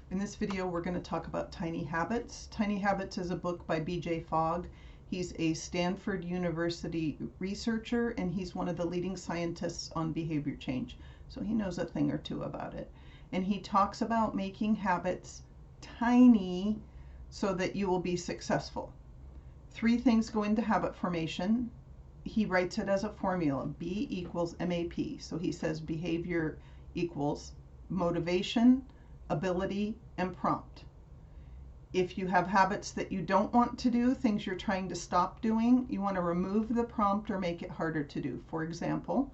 In this video, we're going to talk about Tiny Habits. Tiny Habits is a book by B.J. Fogg. He's a Stanford University researcher, and he's one of the leading scientists on behavior change. So he knows a thing or two about it. And he talks about making habits tiny so that you will be successful. 3 things go into habit formation. He writes it as a formula, B equals MAP. So he says behavior equals motivation, ability, and prompt. If you have habits that you don't want to do, things you're trying to stop doing, you want to remove the prompt or make it harder to do. For example,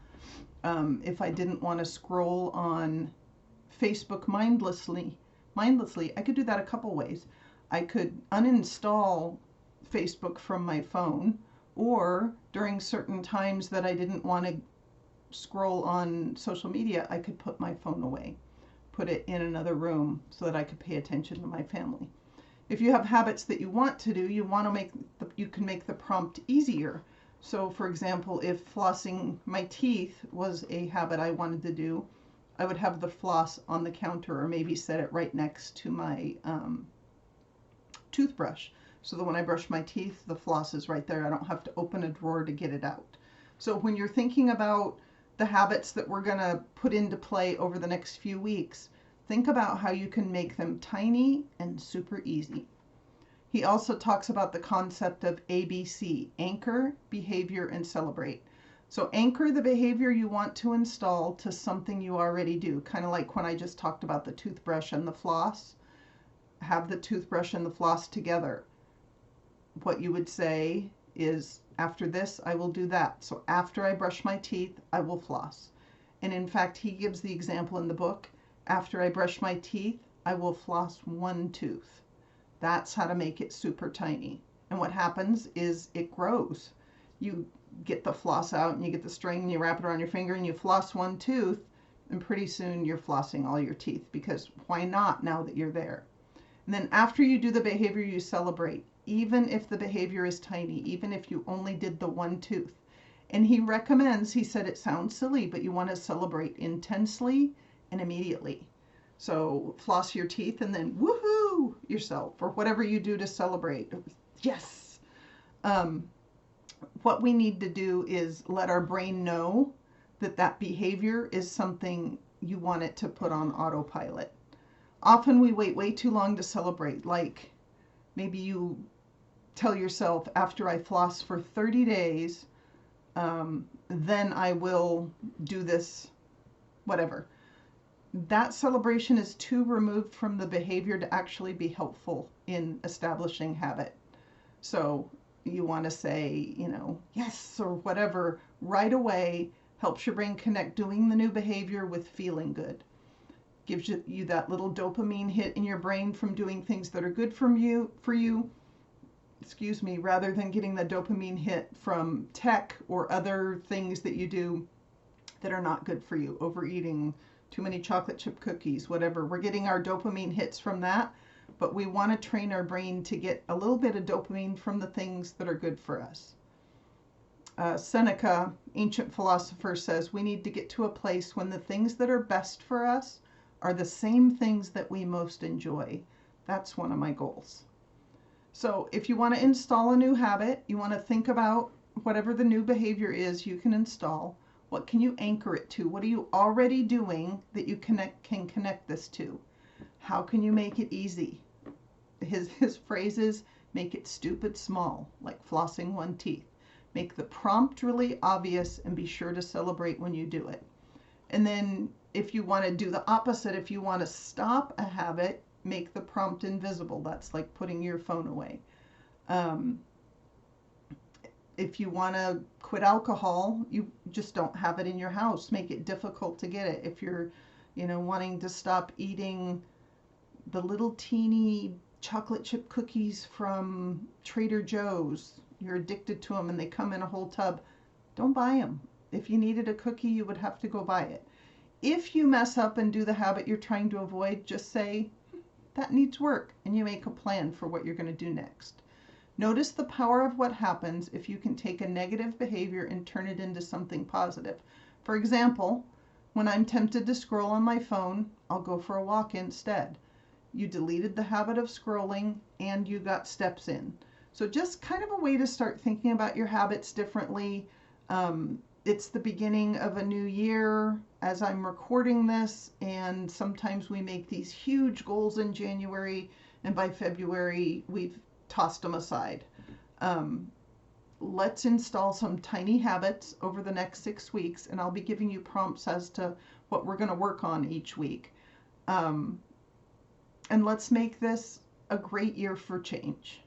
if I didn't want to scroll on Facebook mindlessly, I could do that a couple ways. I could uninstall Facebook from my phone, or during certain times that I didn't want to scroll on social media, I could put my phone away, put it in another room so that I could pay attention to my family. If you have habits that you want to do, you can make the prompt easier. So for example, if flossing my teeth was a habit I wanted to do, I would have the floss on the counter, or maybe set it right next to my toothbrush, so that when I brush my teeth, the floss is right there. I don't have to open a drawer to get it out. So when you're thinking about the habits that we're going to put into play over the next few weeks, think about how you can make them tiny and super easy. He also talks about the concept of ABC, anchor, behavior, and celebrate. So anchor the behavior you want to install to something you already do, kind of like when I just talked about the toothbrush and the floss. Have the toothbrush and the floss together. What you would say is, after this, I will do that. So after I brush my teeth, I will floss. And in fact, he gives the example in the book, after I brush my teeth, I will floss 1 tooth. That's how to make it super tiny. And what happens is it grows. You get the floss out and you get the string and you wrap it around your finger and you floss 1 tooth, and pretty soon you're flossing all your teeth, because why not now that you're there? And then after you do the behavior, you celebrate, even if the behavior is tiny, even if you only did the 1 tooth. And he recommends, he said it sounds silly, but you want to celebrate intensely and immediately. So floss your teeth and then woohoo yourself, or whatever you do to celebrate. Yes. What we need to do is let our brain know that that behavior is something you want it to put on autopilot. Often we wait way too long to celebrate. Like maybe you tell yourself, after I floss for 30 days, then I will do this, whatever. That celebration is too removed from the behavior to actually be helpful in establishing habit. So you want to say, yes, or whatever, right away, helps your brain connect doing the new behavior with feeling good. Gives you that little dopamine hit in your brain from doing things that are good for you, rather than getting the dopamine hit from tech or other things that you do that are not good for you. Overeating, too many chocolate chip cookies, whatever. We're getting our dopamine hits from that, but we want to train our brain to get a little bit of dopamine from the things that are good for us. Seneca, ancient philosopher, says we need to get to a place when the things that are best for us are the same things that we most enjoy. That's one of my goals. So if you want to install a new habit, you want to think about whatever the new behavior is you can install. What can you anchor it to? What are you already doing that you can connect this to? How can you make it easy? His phrase is, make it stupid small, like flossing 1 teeth. Make the prompt really obvious and be sure to celebrate when you do it. And then if you want to do the opposite, if you want to stop a habit, make the prompt invisible. That's like putting your phone away. If you want to quit alcohol, you just don't have it in your house. Make it difficult to get it. If you're, wanting to stop eating the little teeny chocolate chip cookies from Trader Joe's, you're addicted to them and they come in a whole tub, don't buy them. If you needed a cookie, you would have to go buy it. If you mess up and do the habit you're trying to avoid, just say, that needs work, and you make a plan for what you're going to do next. Notice the power of what happens if you can take a negative behavior and turn it into something positive. For example, when I'm tempted to scroll on my phone, I'll go for a walk instead. you deleted the habit of scrolling, and you got steps in. So just kind of a way to start thinking about your habits differently. It's the beginning of a new year as I'm recording this, and sometimes we make these huge goals in January, and by February we've tossed them aside. Um, let's install some tiny habits over the next 6 weeks, and I'll be giving you prompts as to what we're going to work on each week. And let's make this a great year for change.